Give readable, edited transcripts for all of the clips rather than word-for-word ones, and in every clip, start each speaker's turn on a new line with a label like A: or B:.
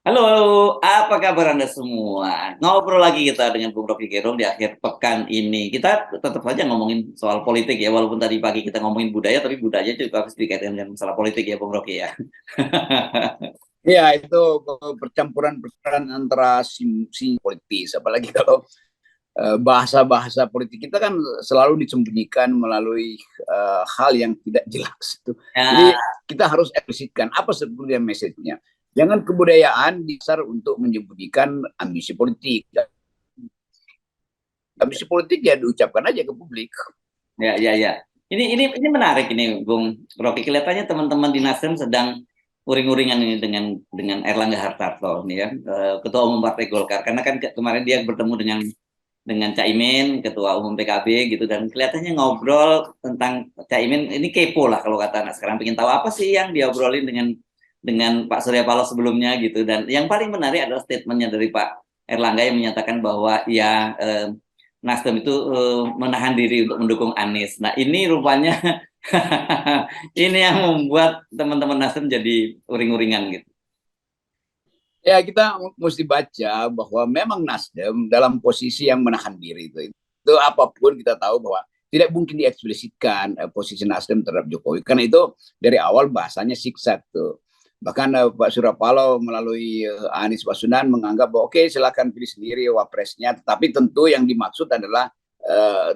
A: Halo, apa kabar Anda semua? Ngobrol lagi kita dengan Bung Rocky Gerung di akhir pekan ini. Kita tetap saja ngomongin soal politik ya, walaupun tadi pagi kita ngomongin budaya, tapi budaya juga harus dikaitkan dengan masalah politik ya, Bung Rocky ya.
B: Ya, itu percampuran antara politis. Apalagi kalau bahasa-bahasa politik kita kan selalu disembunyikan melalui hal yang tidak jelas. Itu. Jadi
A: Ya,
B: kita harus eksplisitkan apa sebetulnya message-nya. Jangan kebudayaan dasar untuk menyembunyikan ambisi politik. Ambisi politik ya diucapkan aja ke publik.
A: ya. Ini menarik ini, Bung Rocky. Kelihatannya teman-teman di Nasdem sedang uring-uringan ini dengan Erlangga Hartarto nih ya, Ketua Umum Partai Golkar. Karena kan kemarin dia bertemu dengan Caimin, Ketua Umum PKB gitu, dan kelihatannya ngobrol tentang Caimin ini kepo lah kalau kata anak sekarang, pengen tahu apa sih yang dia obrolin dengan Pak Surya Paloh sebelumnya gitu. Dan yang paling menarik adalah statementnya dari Pak Erlangga yang menyatakan bahwa ya Nasdem itu menahan diri untuk mendukung Anies. Nah ini rupanya ini yang membuat teman-teman Nasdem jadi uring-uringan gitu.
B: Ya, kita mesti baca bahwa memang Nasdem dalam posisi yang menahan diri itu apapun kita tahu bahwa tidak mungkin dieksplisitkan posisi Nasdem terhadap Jokowi. Karena itu dari awal bahasanya siksa tuh. Bahkan Pak Surya Paloh melalui Anies Baswedan menganggap bahwa oke, silakan pilih sendiri wapresnya, tetapi tentu yang dimaksud adalah uh,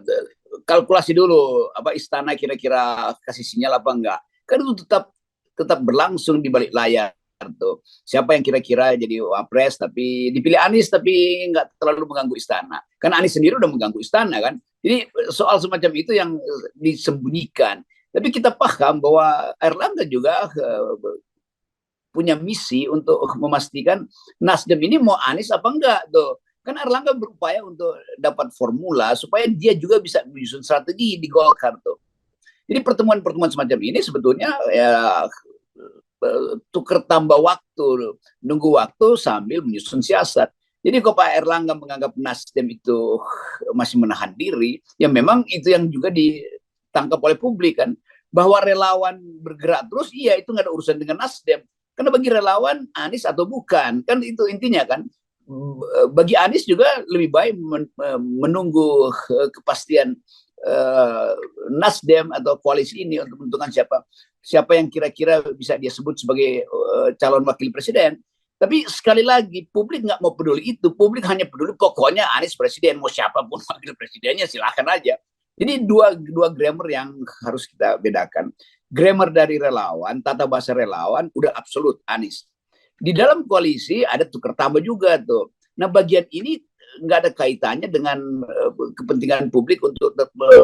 B: kalkulasi dulu apa istana kira-kira kasih sinyal apa enggak. Kan itu tetap tetap berlangsung di balik layar tuh. Siapa yang kira-kira jadi wapres tapi dipilih Anies tapi nggak terlalu mengganggu istana. Kan Anies sendiri udah mengganggu istana kan. Jadi soal semacam itu yang disembunyikan. Tapi kita paham bahwa Erlangga juga punya misi untuk memastikan Nasdem ini mau Anies apa enggak tuh. Kan Erlangga berupaya untuk dapat formula supaya dia juga bisa menyusun strategi di Golkar tuh. Jadi pertemuan-pertemuan semacam ini sebetulnya ya tuker tambah waktu, nunggu waktu sambil menyusun siasat. Jadi kalau Pak Erlangga menganggap Nasdem itu masih menahan diri, ya memang itu yang juga ditangkap oleh publik kan. Bahwa relawan bergerak terus, iya itu nggak ada urusan dengan Nasdem. Karena bagi relawan Anies atau bukan, kan itu intinya kan. Bagi Anies juga lebih baik menunggu kepastian Nasdem atau koalisi ini untuk menentukan siapa yang kira-kira bisa dia sebut sebagai calon wakil presiden. Tapi sekali lagi publik nggak mau peduli itu, publik hanya peduli pokoknya Anies presiden, mau siapapun wakil presidennya silahkan aja. Jadi dua grammar yang harus kita bedakan. Grammar dari relawan, tata bahasa relawan udah absolut Anies. Di dalam koalisi ada tukar tambah juga tuh. Nah bagian ini nggak ada kaitannya dengan kepentingan publik untuk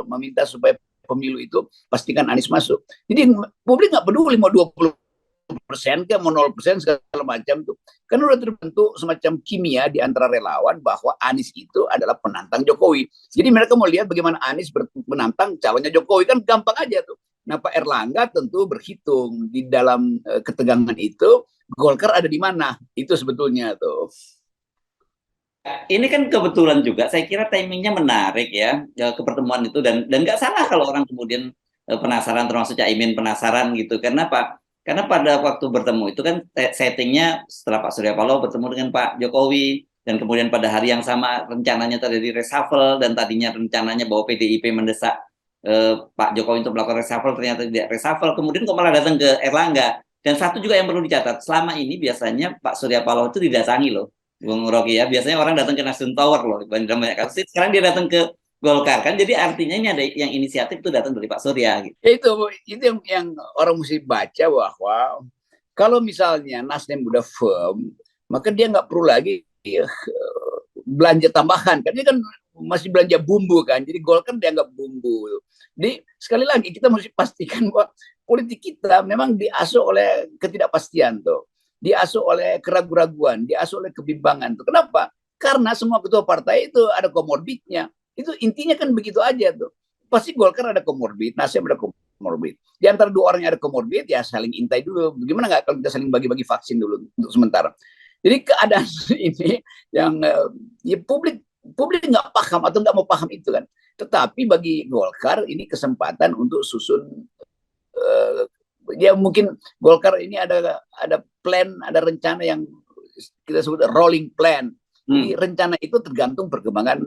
B: meminta supaya pemilu itu pastikan Anies masuk. Jadi publik nggak peduli mau 20% ke mau 0% segala macam tuh. Kan udah terbentuk semacam kimia di antara relawan bahwa Anies itu adalah penantang Jokowi. Jadi mereka mau lihat bagaimana Anies menantang calonnya Jokowi, kan gampang aja tuh. Nah Pak Erlangga tentu berhitung di dalam ketegangan itu Golkar ada di mana, itu sebetulnya tuh.
A: Ini kan kebetulan juga, saya kira timingnya menarik ya, ke pertemuan itu, dan nggak salah kalau orang kemudian penasaran, termasuk Caimin penasaran gitu. Karena Pak, karena pada waktu bertemu itu kan settingnya setelah Pak Surya Paloh bertemu dengan Pak Jokowi, dan kemudian pada hari yang sama rencananya terjadi reshuffle, dan tadinya rencananya bahwa PDIP mendesak Pak Jokowi untuk melakukan reshuffle, ternyata tidak reshuffle, kemudian kok malah datang ke Erlangga. Dan satu juga yang perlu dicatat, selama ini biasanya Pak Surya Paloh itu didatangi loh, Bung Rocky ya. Biasanya orang datang ke Nasdem Tower loh, dalam banyak kasus. Sekarang dia datang ke Golkar kan. Jadi artinya ini ada yang inisiatif itu datang dari Pak Surya gitu.
B: Ya itu yang orang mesti baca bahwa kalau misalnya Nasdem udah firm, maka dia nggak perlu lagi belanja tambahan. Kan dia kan masih belanja bumbu kan. Jadi Golkar dianggap bumbu. Jadi sekali lagi kita mesti pastikan bahwa politik kita memang diasuh oleh ketidakpastian tuh. Diasuh oleh keraguan-raguan, diasuh oleh kebimbangan tuh. Kenapa? Karena semua ketua partai itu ada komorbidnya. Itu intinya kan begitu aja tuh. Pasti Golkar ada komorbid, Nasdem ada komorbid. Di antara dua orang yang ada komorbid ya saling intai dulu. Bagaimana nggak kalau kita saling bagi-bagi vaksin dulu untuk sementara. Jadi keadaan ini yang ya publik nggak paham atau nggak mau paham itu kan. Tetapi bagi Golkar ini kesempatan untuk susun uh, ya mungkin Golkar ini ada plan, ada rencana yang kita sebut rolling plan. Jadi rencana itu tergantung perkembangan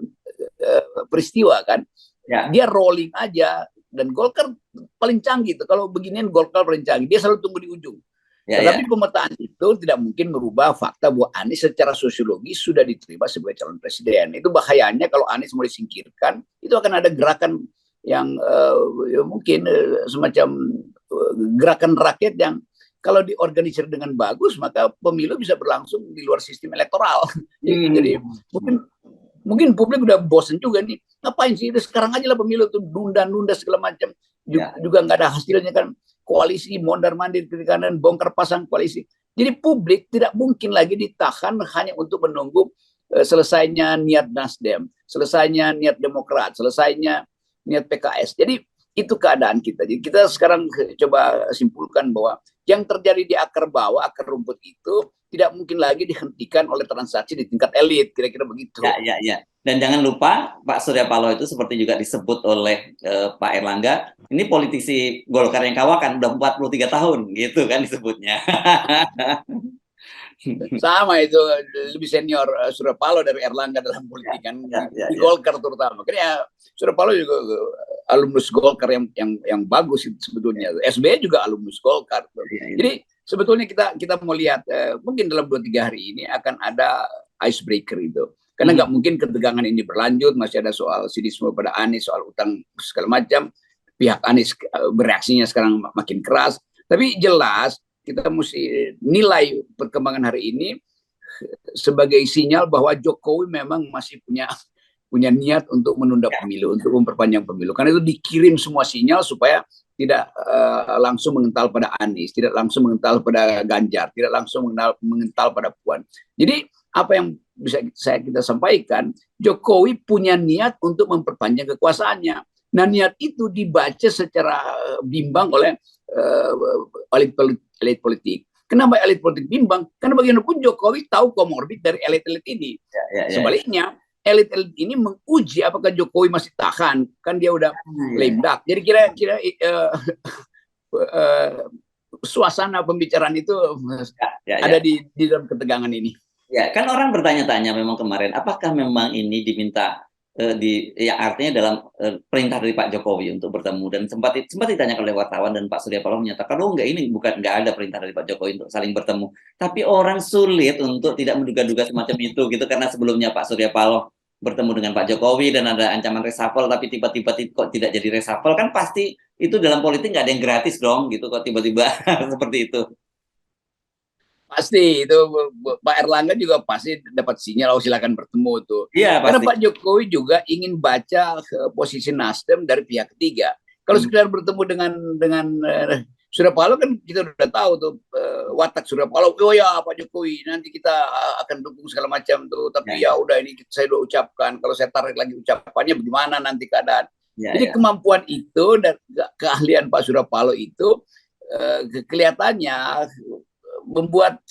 B: peristiwa kan. Ya. Dia rolling aja, dan Golkar paling canggih tuh. Kalau beginian Golkar paling canggih, dia selalu tunggu di ujung. Tetapi pemetaan itu tidak mungkin merubah fakta bahwa Anies secara sosiologis sudah diterima sebagai calon presiden. Itu bahayanya kalau Anies mau disingkirkan, itu akan ada gerakan yang mungkin semacam gerakan rakyat yang kalau diorganisir dengan bagus, maka pemilu bisa berlangsung di luar sistem elektoral. Jadi mungkin publik udah bosen juga nih, ngapain sih itu sekarang aja lah pemilu tuh nunda segala macam, juga nggak ada hasilnya kan, koalisi mondar-mandir kiri kanan, bongkar pasang koalisi. Jadi publik tidak mungkin lagi ditahan hanya untuk menunggu selesainya niat Nasdem, selesainya niat Demokrat, selesainya niat PKS. Jadi itu keadaan kita. Jadi kita sekarang coba simpulkan bahwa yang terjadi di akar bawah, akar rumput itu tidak mungkin lagi dihentikan oleh transaksi di tingkat elit, kira-kira begitu.
A: Ya. Dan jangan lupa Pak Surya Paloh itu seperti juga disebut oleh Pak Erlangga, ini politisi Golkar yang kawakan udah 43 tahun gitu kan disebutnya.
B: Sama itu, lebih senior Surya Paloh dari Erlangga dalam politik kan, di Golkar terutama. Karena Surya Paloh juga alumnus Golkar yang bagus itu sebetulnya. SBY juga alumnus Golkar. Jadi sebetulnya kita mau lihat mungkin dalam 2-3 hari ini akan ada icebreaker itu. Karena nggak mungkin ketegangan ini berlanjut, masih ada soal sidisme pada Anies, soal utang segala macam. Pihak Anies bereaksinya sekarang makin keras. Tapi jelas kita mesti nilai perkembangan hari ini sebagai sinyal bahwa Jokowi memang masih punya niat untuk menunda pemilu, untuk memperpanjang pemilu. Karena itu dikirim semua sinyal supaya tidak langsung mengental pada Anies, tidak langsung mengental pada Ganjar, tidak langsung mengental pada Puan. Jadi apa yang bisa kita sampaikan, Jokowi punya niat untuk memperpanjang kekuasaannya. Nah, niat itu dibaca secara bimbang oleh elit politik. Kenapa elit politik bimbang? Karena bagaimanapun Jokowi tahu komorbid dari elit-elit ini. Sebaliknya, elit-elit ini menguji apakah Jokowi masih tahan. Kan dia udah lame duck. Jadi kira-kira suasana pembicaraan itu ada di dalam ketegangan ini.
A: Ya, kan orang bertanya-tanya memang kemarin, apakah memang ini diminta artinya dalam perintah dari Pak Jokowi untuk bertemu, dan sempat ditanyakan oleh wartawan dan Pak Surya Paloh menyatakan, oh enggak, ini nggak ada perintah dari Pak Jokowi untuk saling bertemu. Tapi orang sulit untuk tidak menduga-duga semacam itu gitu, karena sebelumnya Pak Surya Paloh bertemu dengan Pak Jokowi dan ada ancaman reshuffle, tapi tiba-tiba kok tidak jadi reshuffle, kan pasti itu dalam politik nggak ada yang gratis dong gitu, kok tiba-tiba seperti itu.
B: Pasti itu Pak Erlangga juga pasti dapat sinyal, oh silakan bertemu tuh.
A: Iya,
B: karena Pak Jokowi juga ingin baca posisi Nasdem dari pihak ketiga. Kalau sekedar bertemu dengan Surya Paloh kan kita udah tahu tuh watak Surya Paloh. Oh ya Pak Jokowi, nanti kita akan dukung segala macam tuh. Tapi ya udah, ini saya udah ucapkan. Kalau saya tarik lagi ucapannya bagaimana nanti keadaan. Jadi kemampuan itu dan keahlian Pak Surya Paloh itu kelihatannya membuat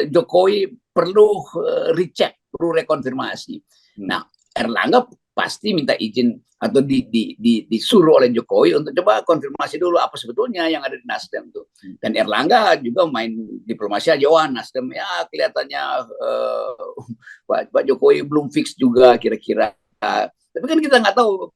B: Jokowi perlu recheck, perlu rekonfirmasi. Nah, Erlangga pasti minta izin atau disuruh oleh Jokowi untuk coba konfirmasi dulu apa sebetulnya yang ada di Nasdem tuh. Dan Erlangga juga main diplomasi aja, wah Nasdem ya kelihatannya Pak Jokowi belum fix juga kira-kira. Tapi kan kita nggak tahu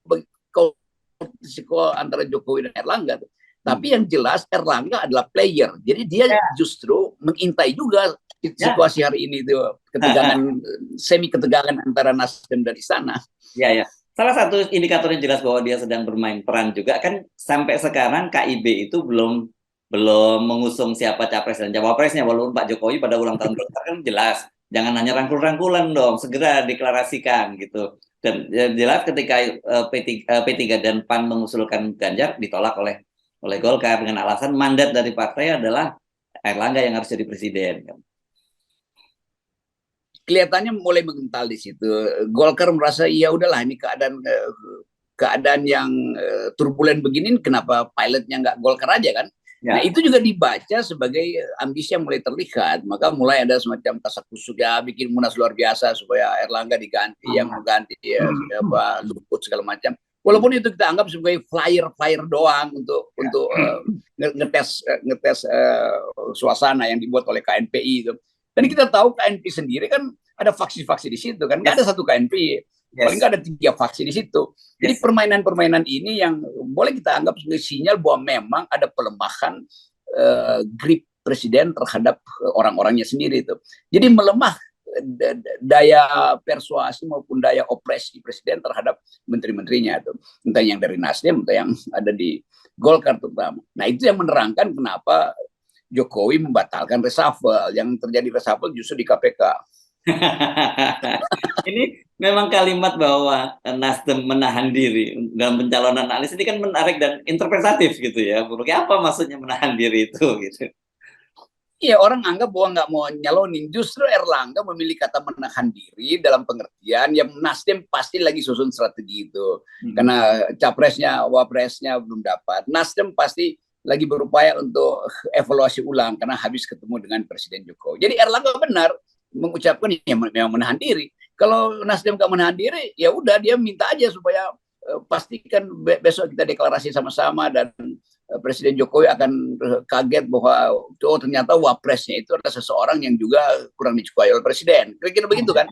B: antara Jokowi dan Erlangga tuh. Tapi yang jelas Erlangga adalah player. Jadi dia justru mengintai juga situasi hari ini tuh, ketegangan semi ketegangan antara Nasdem dan Istana.
A: Ya. Salah satu indikatornya jelas bahwa dia sedang bermain peran juga kan, sampai sekarang KIB itu belum mengusung siapa capres dan cawapresnya, walaupun Pak Jokowi pada ulang tahun Golkar kan jelas jangan hanya rangkul-rangkulan dong, segera deklarasikan gitu. Dan jelas ketika P3 dan PAN mengusulkan Ganjar ditolak oleh Golkar dengan alasan mandat dari partai adalah Erlangga yang harus jadi presiden.
B: Kelihatannya mulai mengental di situ. Golkar merasa ya udahlah, ini keadaan yang turbulen begini, kenapa pilotnya nggak Golkar aja kan? Nah itu juga dibaca sebagai ambisi yang mulai terlihat. Maka mulai ada semacam kasakusuk ya, bikin munas luar biasa supaya Erlangga diganti, yang mengganti Luhut segala macam. Walaupun itu kita anggap sebagai flyer doang untuk ngetes suasana yang dibuat oleh KNPI itu. Dan kita tahu KNP sendiri kan ada faksi-faksi di situ kan, nggak ada satu KNP, paling nggak ada 3 faksi di situ. Jadi permainan-permainan ini yang boleh kita anggap sebagai sinyal bahwa memang ada pelemahan grip presiden terhadap orang-orangnya sendiri itu. Jadi melemah daya persuasi maupun daya opresi presiden terhadap menteri-menterinya itu, entah yang dari Nasdem, entah yang ada di Golkar terutama. Nah itu yang menerangkan kenapa Jokowi membatalkan reshuffle. Yang terjadi reshuffle justru di KPK.
A: Ini memang kalimat bahwa Nasdem menahan diri dalam pencalonan Anies ini kan menarik dan interpretatif gitu ya. Apa maksudnya menahan diri itu gitu?
B: Iya, orang anggap bahwa nggak mau nyalonin. Justru Erlangga memilih kata menahan diri dalam pengertian yang Nasdem pasti lagi susun strategi itu. Karena capresnya, wapresnya belum dapat. Nasdem pasti lagi berupaya untuk evaluasi ulang karena habis ketemu dengan Presiden Jokowi. Jadi Erlangga benar mengucapkan ya memang menahan diri. Kalau Nasdem nggak menahan diri, ya udah dia minta aja supaya pastikan besok kita deklarasi sama-sama dan Presiden Jokowi akan kaget bahwa oh ternyata wapresnya itu adalah seseorang yang juga kurang disukai oleh presiden. Kira-kira begitu kan?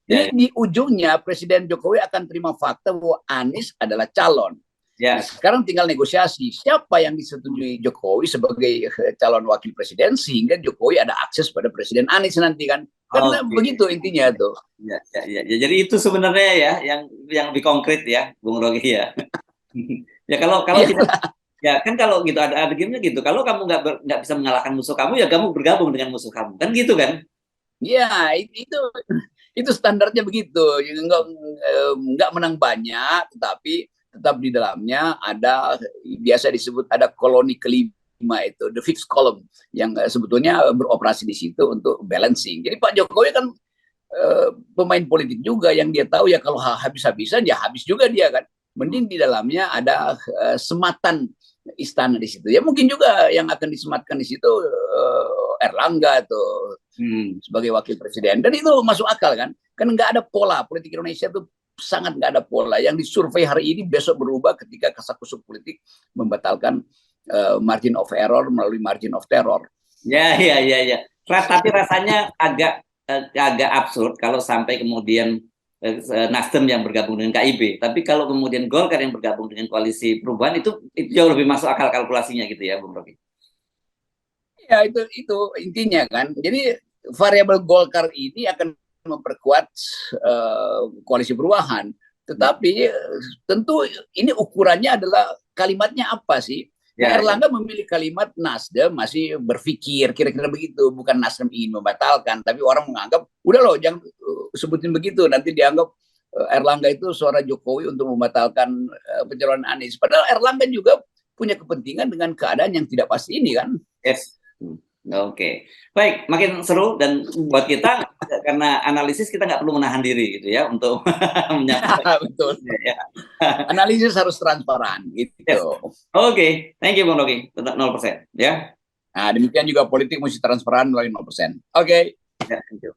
B: Jadi di ujungnya Presiden Jokowi akan terima fakta bahwa Anies adalah calon. Nah, sekarang tinggal negosiasi siapa yang disetujui Jokowi sebagai calon wakil presiden sehingga Jokowi ada akses pada Presiden Anies nanti kan. Karena begitu intinya tuh.
A: Ya. Jadi itu sebenarnya ya yang lebih konkret ya, Bung Rogi ya. Ya kalau kita ya kan kalau gitu ada gamenya gitu. Kalau kamu nggak bisa mengalahkan musuh kamu ya kamu bergabung dengan musuh kamu kan gitu kan?
B: Ya itu standarnya begitu. Nggak menang banyak, tetapi tetap di dalamnya ada biasa disebut ada koloni kelima itu the fifth column yang sebetulnya beroperasi di situ untuk balancing. Jadi Pak Jokowi kan pemain politik juga yang dia tahu ya kalau habis-habisan ya habis juga dia kan. Mending di dalamnya ada sematan istana di situ. Ya mungkin juga yang akan disematkan di situ Erlangga tuh sebagai wakil presiden. Dan itu masuk akal kan? Kan nggak ada pola politik Indonesia tuh sangat nggak ada pola. Yang disurvei hari ini besok berubah ketika kasakusuk politik membatalkan margin of error melalui margin of terror.
A: Ya. Tapi rasanya agak absurd kalau sampai kemudian Nasdem yang bergabung dengan KIB. Tapi kalau kemudian Golkar yang bergabung dengan koalisi perubahan itu jauh lebih masuk akal kalkulasinya gitu ya, Bung Rocky.
B: Ya itu intinya kan. Jadi variabel Golkar ini akan memperkuat koalisi perubahan. Tetapi tentu ini ukurannya adalah kalimatnya apa sih? Erlangga memilih kalimat Nasdem masih berpikir kira-kira begitu, bukan Nasdem ingin membatalkan, tapi orang menganggap udah loh jangan sebutin begitu, nanti dianggap Erlangga itu suara Jokowi untuk membatalkan pencalonan Anies. Padahal Erlangga juga punya kepentingan dengan keadaan yang tidak pasti ini kan.
A: Yes. Oke. Baik, makin seru dan buat kita karena analisis kita nggak perlu menahan diri gitu ya untuk
B: menyampaikan. Betul. Ya. Analisis harus transparan gitu.
A: Yes. Oke. Thank you Bung Rocky. Tetap 0% ya.
B: Nah, demikian juga politik mesti transparan melalui 0%. Oke.
A: Ya, thank you.